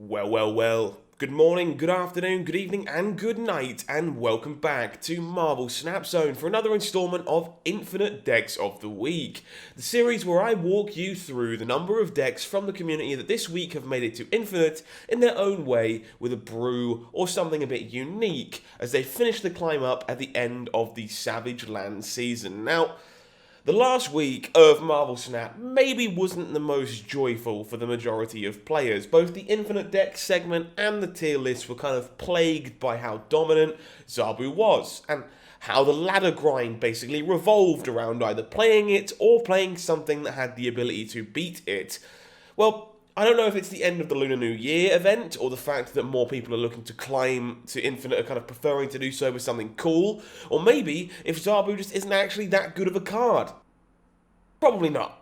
Well. Good morning, good afternoon, good evening, and good night, and welcome back to Marvel Snap Zone for another installment of Infinite Decks of the Week, the series where I walk you through the number of decks from the community that this week have made it to Infinite in their own way with a brew or something a bit unique as they finish the climb up at the end of the Savage Land season. Now, the last week of Marvel Snap maybe wasn't the most joyful for the majority of players. Both the Infinite Deck segment and the tier list were kind of plagued by how dominant Zabu was, and how the ladder grind basically revolved around either playing it or playing something that had the ability to beat it. Well, I don't know if it's the end of the Lunar New Year event, or the fact that more people are looking to climb to Infinite are kind of preferring to do so with something cool, or maybe if Zabu just isn't actually that good of a card. Probably not.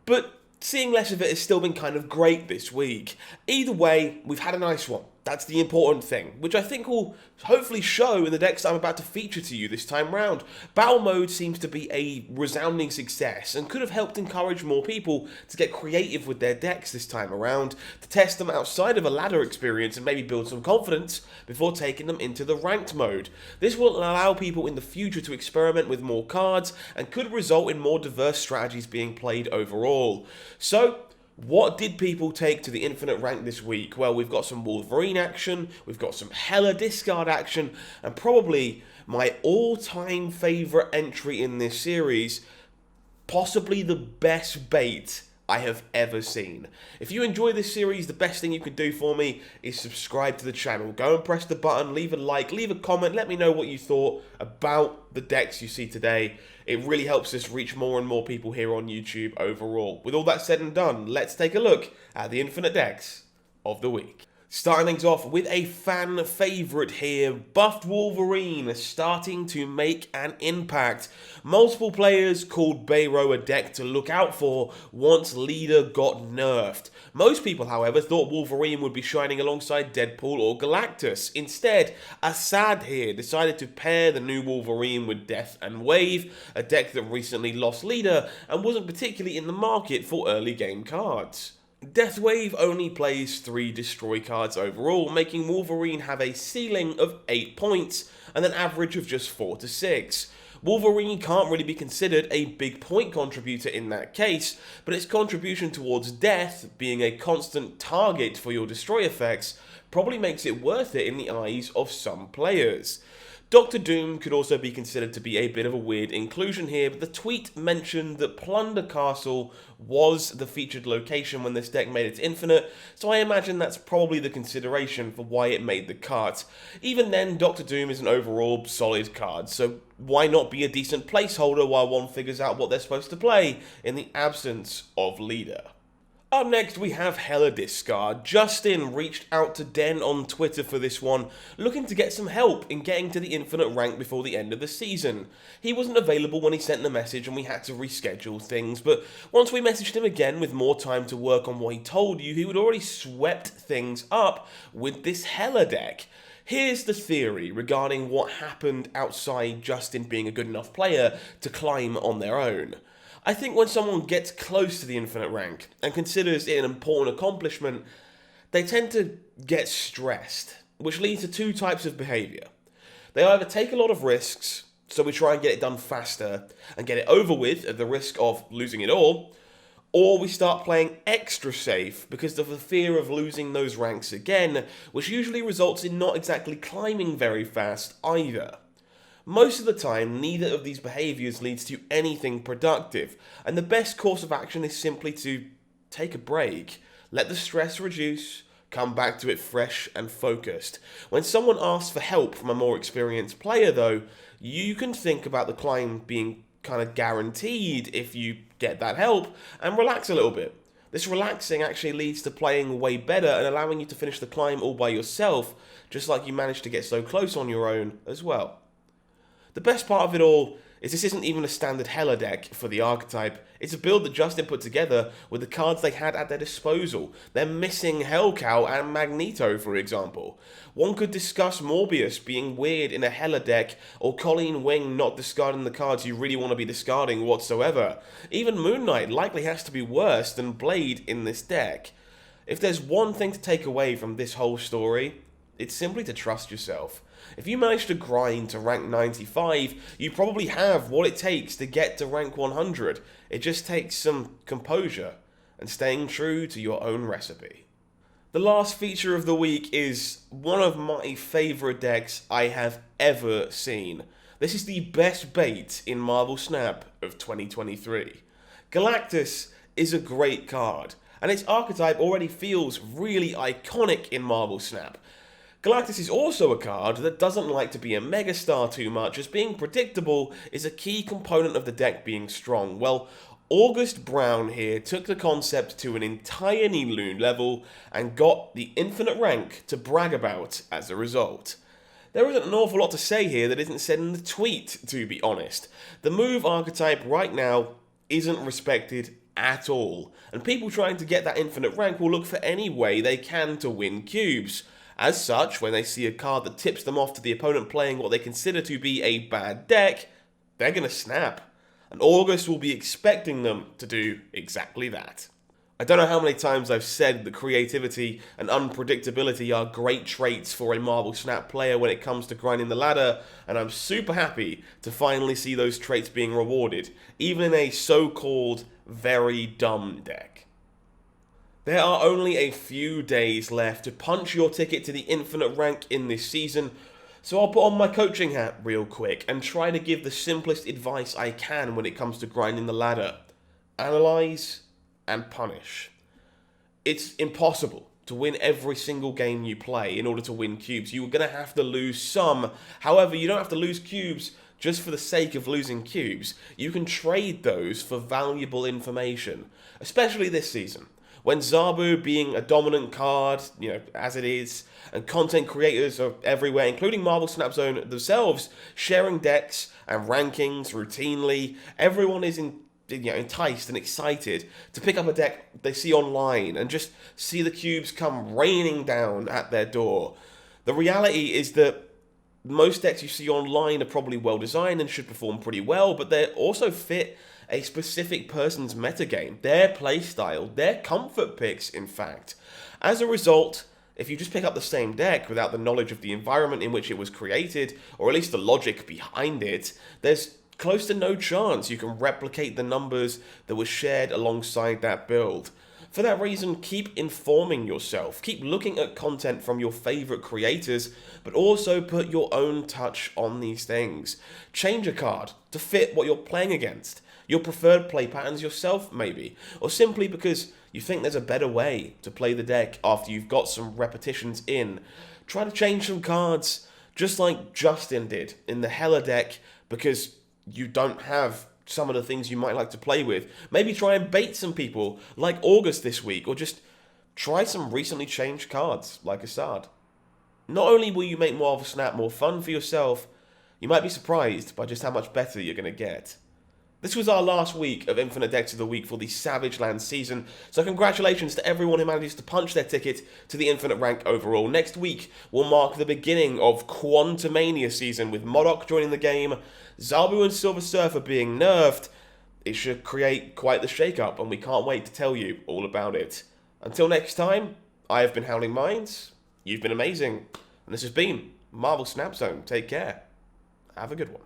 But seeing less of it has still been kind of great this week. Either way, we've had a nice one. That's the important thing, which I think will hopefully show in the decks I'm about to feature to you this time round. Battle mode seems to be a resounding success and could have helped encourage more people to get creative with their decks this time around, to test them outside of a ladder experience and maybe build some confidence before taking them into the ranked mode. This will allow people in the future to experiment with more cards and could result in more diverse strategies being played overall. So, what did people take to the Infinite rank this week? Well, we've got some Wolverine action, we've got some Hela discard action, and probably my all-time favourite entry in this series, possibly the best bait I have ever seen. If you enjoy this series, the best thing you can do for me is subscribe to the channel. Go and press the button, leave a like, leave a comment, let me know what you thought about the decks you see today. It really helps us reach more and more people here on YouTube overall. With all that said and done, let's take a look at the Infinite Decks of the week. Starting things off with a fan favourite here, Buffed Wolverine starting to make an impact. Multiple players called Bayro a deck to look out for once Leader got nerfed. Most people, however, thought Wolverine would be shining alongside Deadpool or Galactus. Instead, Assad here decided to pair the new Wolverine with Death and Wave, a deck that recently lost Leader and wasn't particularly in the market for early game cards. Deathwave only plays 3 destroy cards overall, making Wolverine have a ceiling of 8 points and an average of just 4 to 6. Wolverine can't really be considered a big point contributor in that case, but its contribution towards death, being a constant target for your destroy effects, probably makes it worth it in the eyes of some players. Doctor Doom could also be considered to be a bit of a weird inclusion here, but the tweet mentioned that Plunder Castle was the featured location when this deck made its Infinite, so I imagine that's probably the consideration for why it made the cut. Even then, Doctor Doom is an overall solid card, so why not be a decent placeholder while one figures out what they're supposed to play in the absence of Leader? Up next, we have Hela Discard. Justin reached out to Den on Twitter for this one, looking to get some help in getting to the Infinite rank before the end of the season. He wasn't available when he sent the message and we had to reschedule things, but once we messaged him again with more time to work on what he told you, he had already swept things up with this Hela deck. Here's the theory regarding what happened outside Justin being a good enough player to climb on their own. I think when someone gets close to the Infinite rank and considers it an important accomplishment, they tend to get stressed, which leads to 2 types of behaviour. They either take a lot of risks, so we try and get it done faster and get it over with at the risk of losing it all, or we start playing extra safe because of the fear of losing those ranks again, which usually results in not exactly climbing very fast either. Most of the time, neither of these behaviours leads to anything productive, and the best course of action is simply to take a break, let the stress reduce, come back to it fresh and focused. When someone asks for help from a more experienced player though, you can think about the climb being kind of guaranteed if you get that help, and relax a little bit. This relaxing actually leads to playing way better and allowing you to finish the climb all by yourself, just like you managed to get so close on your own as well. The best part of it all is this isn't even a standard Hela deck for the archetype. It's a build that Justin put together with the cards they had at their disposal. They're missing Hellcow and Magneto, for example. One could discuss Morbius being weird in a Hela deck, or Colleen Wing not discarding the cards you really want to be discarding whatsoever. Even Moon Knight likely has to be worse than Blade in this deck. If there's one thing to take away from this whole story, it's simply to trust yourself. If you manage to grind to rank 95, you probably have what it takes to get to rank 100. It just takes some composure and staying true to your own recipe. The last feature of the week is one of my favourite decks I have ever seen. This is the best bait in Marvel Snap of 2023. Galactus is a great card, and its archetype already feels really iconic in Marvel Snap. Galactus is also a card that doesn't like to be a megastar too much, as being predictable is a key component of the deck being strong. Well, August Brown here took the concept to an entirely new level and got the infinite rank to brag about as a result. There isn't an awful lot to say here that isn't said in the tweet, to be honest. The move archetype right now isn't respected at all, and people trying to get that infinite rank will look for any way they can to win cubes. As such, when they see a card that tips them off to the opponent playing what they consider to be a bad deck, they're going to snap. And August will be expecting them to do exactly that. I don't know how many times I've said that creativity and unpredictability are great traits for a Marvel Snap player when it comes to grinding the ladder, and I'm super happy to finally see those traits being rewarded, even in a so-called very dumb deck. There are only a few days left to punch your ticket to the infinite rank in this season, so I'll put on my coaching hat real quick and try to give the simplest advice I can when it comes to grinding the ladder. Analyze and punish. It's impossible to win every single game you play in order to win cubes. You're going to have to lose some. However, you don't have to lose cubes just for the sake of losing cubes. You can trade those for valuable information, especially this season, when Zabu being a dominant card, as it is, and content creators are everywhere, including Marvel Snap Zone themselves, sharing decks and rankings routinely. Everyone is enticed and excited to pick up a deck they see online and just see the cubes come raining down at their door. The reality is that most decks you see online are probably well designed and should perform pretty well, but they also fit a specific person's metagame, their playstyle, their comfort picks, in fact. As a result, if you just pick up the same deck without the knowledge of the environment in which it was created, or at least the logic behind it, there's close to no chance you can replicate the numbers that were shared alongside that build. For that reason, keep informing yourself, keep looking at content from your favorite creators, but also put your own touch on these things. Change a card to fit what you're playing against, your preferred play patterns yourself maybe, or simply because you think there's a better way to play the deck after you've got some repetitions in. Try to change some cards, just like Justin did in the Hela deck, because you don't have some of the things you might like to play with. Maybe try and bait some people like August this week, or just try some recently changed cards like Assad. Not only will you make Marvel Snap more fun for yourself, you might be surprised by just how much better you're going to get. This was our last week of Infinite Decks of the Week for the Savage Land season, so congratulations to everyone who manages to punch their ticket to the Infinite rank overall. Next week will mark the beginning of Quantumania season, with Modok joining the game, Zabu and Silver Surfer being nerfed. It should create quite the shake-up, and we can't wait to tell you all about it. Until next time, I have been Howling Minds, you've been amazing, and this has been Marvel Snap Zone. Take care. Have a good one.